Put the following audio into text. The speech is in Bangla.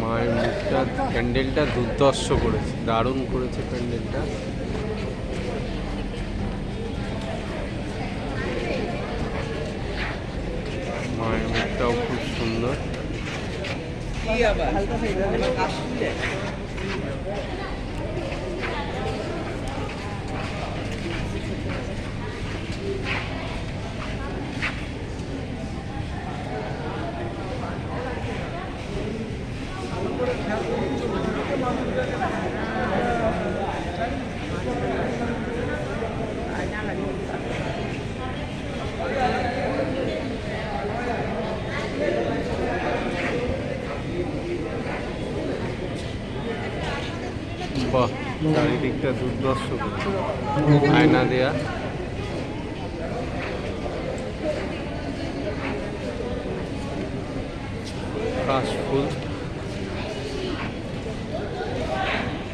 মায়ের মুখটা, প্যান্ডেলটা দুর্দর্শ করেছে, দারুণ করেছে প্যান্ডেলটা। মায়ের মুখটাও খুব সুন্দর। বাহ, চারিদিকটা দুর্দর্শ করেছে, আয়না দেয়া। কাশফুল।